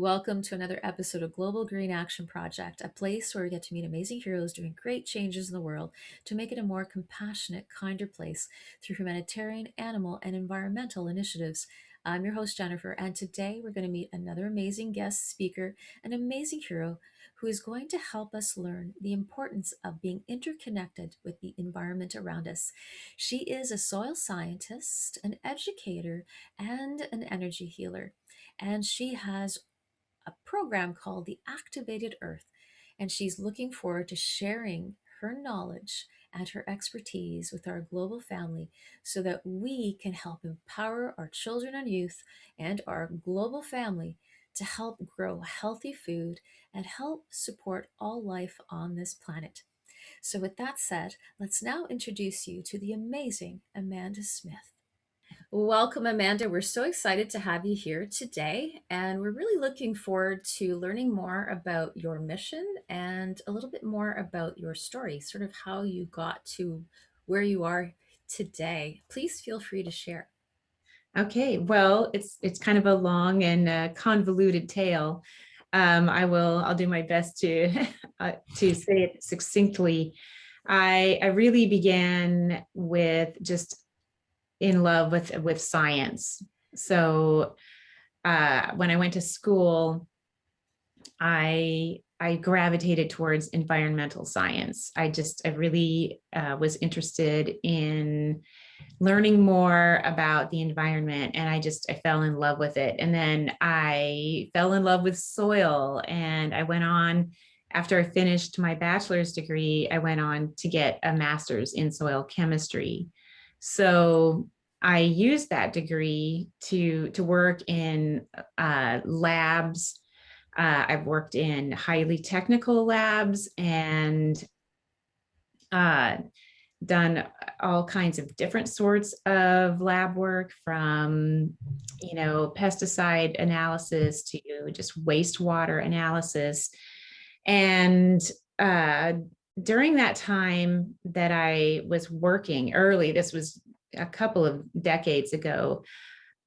Welcome to another episode of Global Green Action Project, a place where we get to meet amazing heroes doing great changes in the world to make it a more compassionate, kinder place through humanitarian, animal, and environmental initiatives. I'm your host, Jennifer, and today we're going to meet another amazing guest speaker, an amazing hero who is going to help us learn the importance of being interconnected with the environment around us. She is a soil scientist, an educator, and an energy healer. And she has a program called the Activated Earth, and she's looking forward to sharing her knowledge and her expertise with our global family so that we can help empower our children and youth and our global family to help grow healthy food and help support all life on this planet. So, with that said, let's now introduce you to the amazing Amanda Smith. Welcome, Amanda. We're so excited to have you here today, and we're really looking forward to learning more about your mission and a little bit more about your story, sort of how you got to where you are today. Please feel free to share. Okay, well, it's kind of a long and convoluted tale. I'll do my best to to say it succinctly. I really began with just in love with science. So when I went to school, I gravitated towards environmental science. I really was interested in learning more about the environment, and I fell in love with it. And then I fell in love with soil, and I went on. After I finished my bachelor's degree, I went on to get a master's in soil chemistry. So I used that degree to work in labs. I've worked in highly technical labs and uh, done all kinds of different sorts of lab work, from pesticide analysis to just wastewater analysis. And uh, during that time that I was working early, this was a couple of decades ago,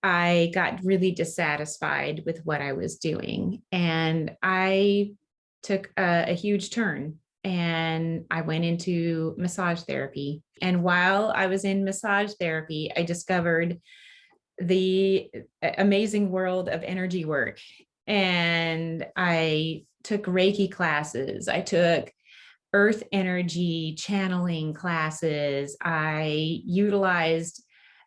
I got really dissatisfied with what I was doing, and I took a huge turn, and I went into massage therapy. And while I was in massage therapy, I discovered the amazing world of energy work. And I took Reiki classes. I took earth energy channeling classes. I utilized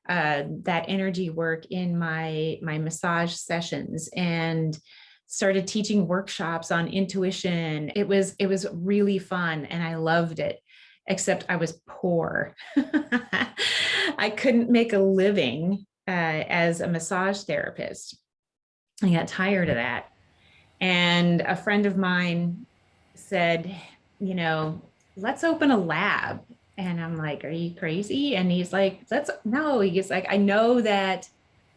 that energy work in my massage sessions and started teaching workshops on intuition. It was really fun, and I loved it, except I was poor. I couldn't make a living as a massage therapist. I got tired of that. And a friend of mine said, let's open a lab. And I'm like, are you crazy? And he's like, no, he's like, I know that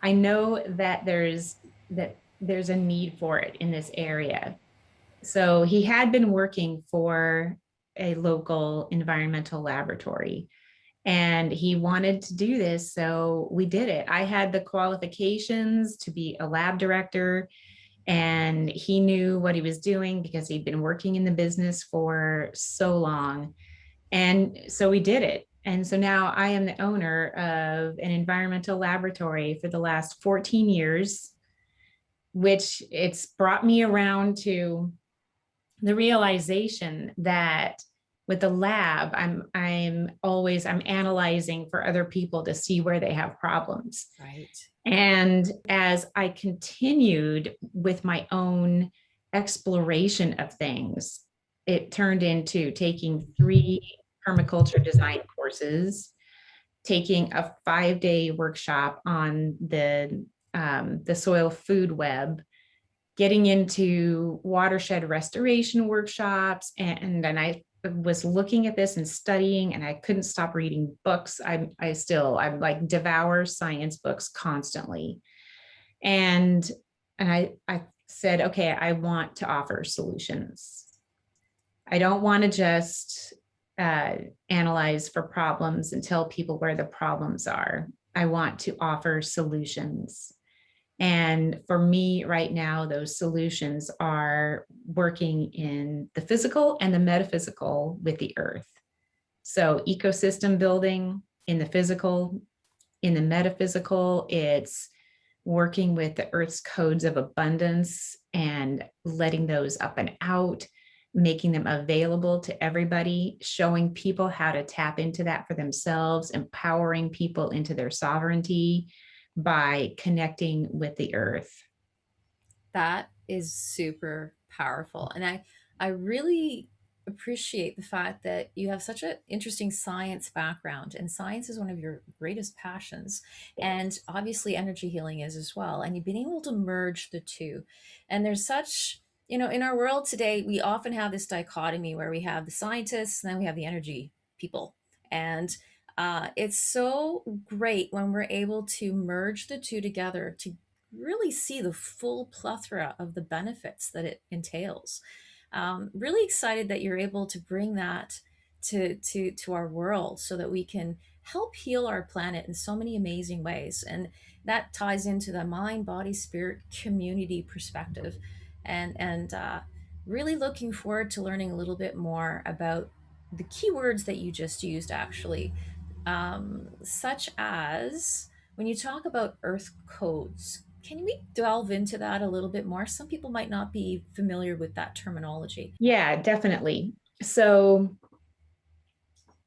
there's a need for it in this area. So he had been working for a local environmental laboratory, and he wanted to do this. So we did it. I had the qualifications to be a lab director, and he knew what he was doing because he'd been working in the business for so long. And so we did it. And so now I am the owner of an environmental laboratory for the last 14 years, which it's brought me around to the realization that with the lab, I'm analyzing for other people to see where they have problems. Right. And as I continued with my own exploration of things, it turned into taking 3 permaculture design courses, taking a 5-day workshop on the soil food web, getting into watershed restoration workshops. And then I was looking at this and studying, and I couldn't stop reading books. I'm like devour science books constantly. And I said, okay, I want to offer solutions. I don't want to just analyze for problems and tell people where the problems are. I want to offer solutions. And for me right now, those solutions are working in the physical and the metaphysical with the earth. So ecosystem building in the physical, in the metaphysical, it's working with the earth's codes of abundance and letting those up and out, making them available to everybody, showing people how to tap into that for themselves, empowering people into their sovereignty by connecting with the earth. That is super powerful. And I really appreciate the fact that you have such an interesting science background, and science is one of your greatest passions, and obviously energy healing is as well, and you've been able to merge the two. And there's such, in our world today, we often have this dichotomy where we have the scientists and then we have the energy people. And it's so great when we're able to merge the two together to really see the full plethora of the benefits that it entails. Really excited that you're able to bring that to our world so that we can help heal our planet in so many amazing ways. And that ties into the mind, body, spirit, community perspective. And really looking forward to learning a little bit more about the keywords that you just used, actually, such as when you talk about earth codes. Can we delve into that a little bit more? Some people might not be familiar with that terminology. Yeah, definitely. So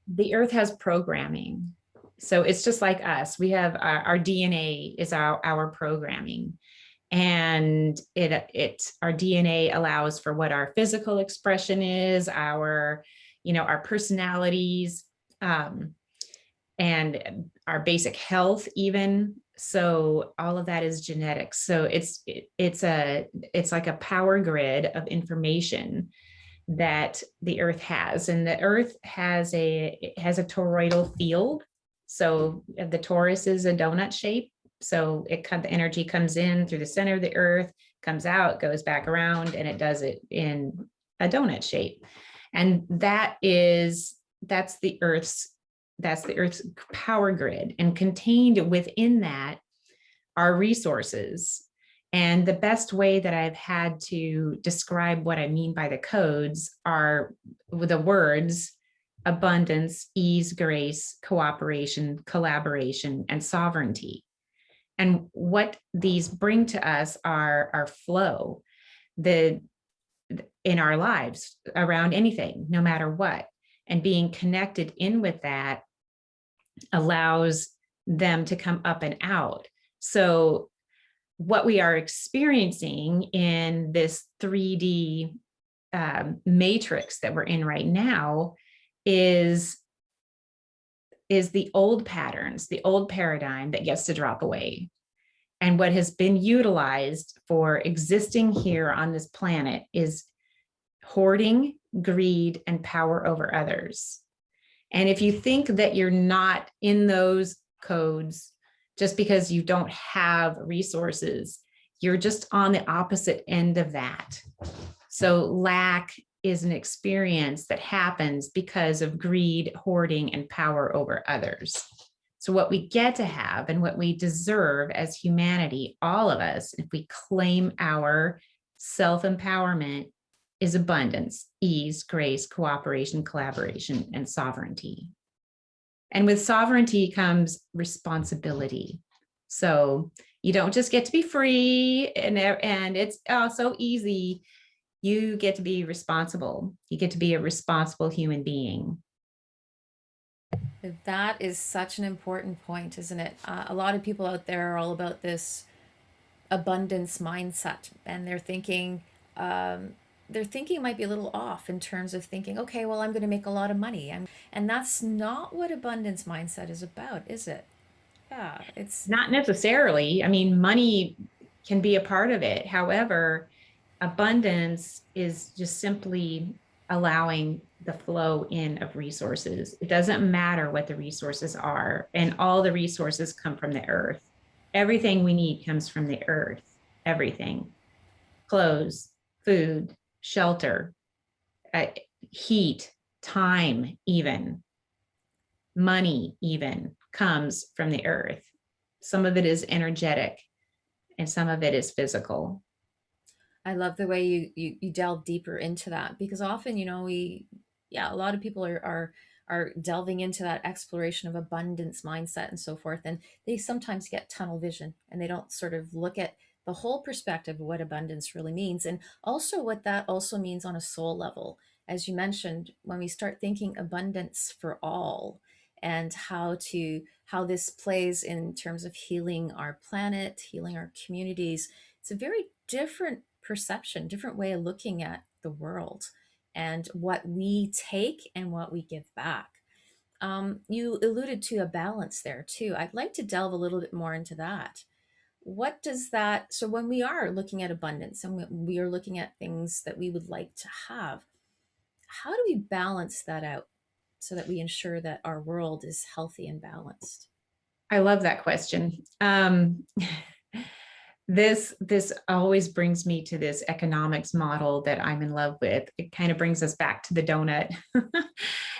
the earth has programming. So it's just like us. We have our DNA is our programming. And our DNA allows for what our physical expression is, our personalities, um, and our basic health even. So all of that is genetics. So it's like a power grid of information that the earth has, and the earth has a toroidal field. So the torus is a donut shape. So the energy comes in through the center of the earth, comes out, goes back around, and it does it in a donut shape. And that's the earth's power grid, and contained within that are resources. And the best way that I've had to describe what I mean by the codes are with the words abundance, ease, grace, cooperation, collaboration, and sovereignty. And what these bring to us are our flow, the in our lives around anything, no matter what. And being connected in with that allows them to come up and out. So what we are experiencing in this 3D matrix that we're in right now is the old patterns, the old paradigm that gets to drop away. And what has been utilized for existing here on this planet is hoarding, greed, and power over others. And if you think that you're not in those codes just because you don't have resources, you're just on the opposite end of that. So lack is an experience that happens because of greed, hoarding, and power over others. So what we get to have and what we deserve as humanity, all of us, if we claim our self-empowerment, is abundance, ease, grace, cooperation, collaboration, and sovereignty. And with sovereignty comes responsibility. So you don't just get to be free and it's so easy. You get to be responsible. You get to be a responsible human being. That is such an important point, isn't it? A lot of people out there are all about this abundance mindset, and their thinking might be a little off in terms of thinking, okay, well, I'm going to make a lot of money, and that's not what abundance mindset is about, is it? Yeah, it's Not necessarily. I mean, money can be a part of it. However, abundance is just simply allowing the flow in of resources. It doesn't matter what the resources are, and all the resources come from the earth. Everything we need comes from the earth. Everything: clothes, food, shelter, uh, heat, time, even money, even comes from the earth. Some of it is energetic, and some of it is physical. I love the way you delve deeper into that, because often, yeah, a lot of people are delving into that exploration of abundance mindset and so forth, and they sometimes get tunnel vision and they don't sort of look at the whole perspective of what abundance really means, and also what that also means on a soul level. As you mentioned, when we start thinking abundance for all, and how this plays in terms of healing our planet, healing our communities, it's a very different perception, different way of looking at the world and what we take and what we give back. You alluded to a balance there too. I'd like to delve a little bit more into that. What does that, so when we are looking at abundance and we are looking at things that we would like to have, how do we balance that out so that we ensure that our world is healthy and balanced? I love that question. This always brings me to this economics model that I'm in love with. It kind of brings us back to the donut.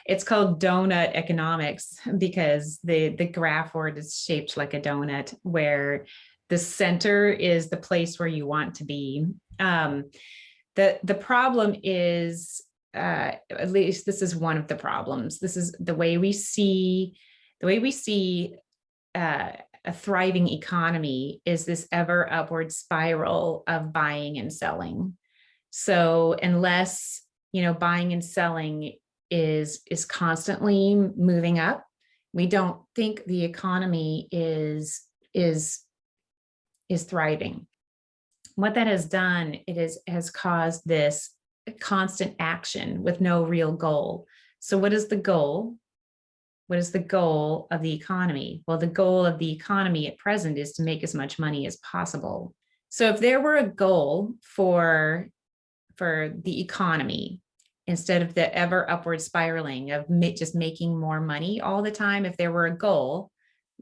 It's called donut economics because the graph board is shaped like a donut, where the center is the place where you want to be. The problem is, at least this is one of the problems. This is the way we see uh, a thriving economy is this ever upward spiral of buying and selling. So unless, buying and selling is constantly moving up, we don't think the economy is thriving. What that has done, has caused this constant action with no real goal. So what is the goal? What is the goal of the economy? Well, the goal of the economy at present is to make as much money as possible. So if there were a goal for the economy, instead of the ever upward spiraling of just making more money all the time, if there were a goal,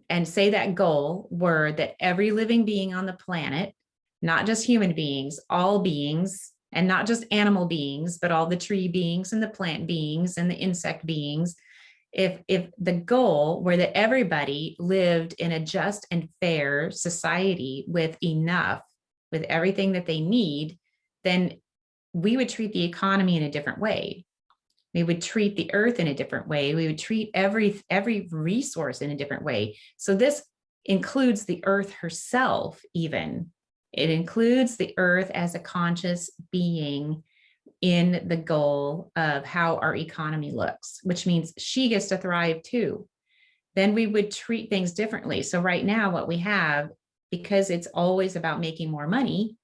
and say that goal were that every living being on the planet, not just human beings, all beings, and not just animal beings, but all the tree beings and the plant beings and the insect beings, if the goal were that everybody lived in a just and fair society with enough, with everything that they need, then we would treat the economy in a different way. We would treat the earth in a different way. We would treat every resource in a different way. So this includes the earth herself, even. It includes the earth as a conscious being in the goal of how our economy looks, which means she gets to thrive too. Then we would treat things differently. So right now, what we have, because it's always about making more money,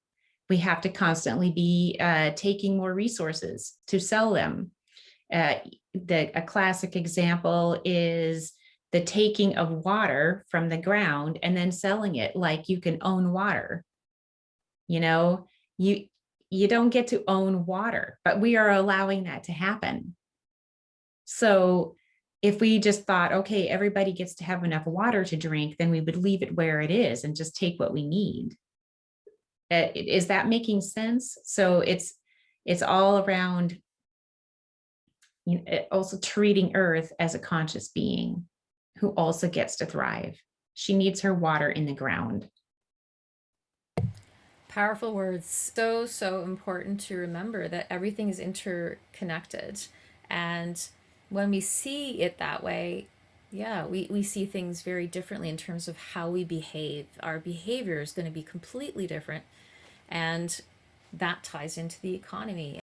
we have to constantly be taking more resources to sell them. A classic example is the taking of water from the ground and then selling it like you can own water. You know, you you don't get to own water, but we are allowing that to happen. So if we just thought, okay, everybody gets to have enough water to drink, then we would leave it where it is and just take what we need. Is that making sense? So it's all around, also treating Earth as a conscious being who also gets to thrive. She needs her water in the ground. Powerful words. So, so important to remember that everything is interconnected. And when we see it that way, yeah, we see things very differently in terms of how we behave. Our behavior is going to be completely different. And that ties into the economy.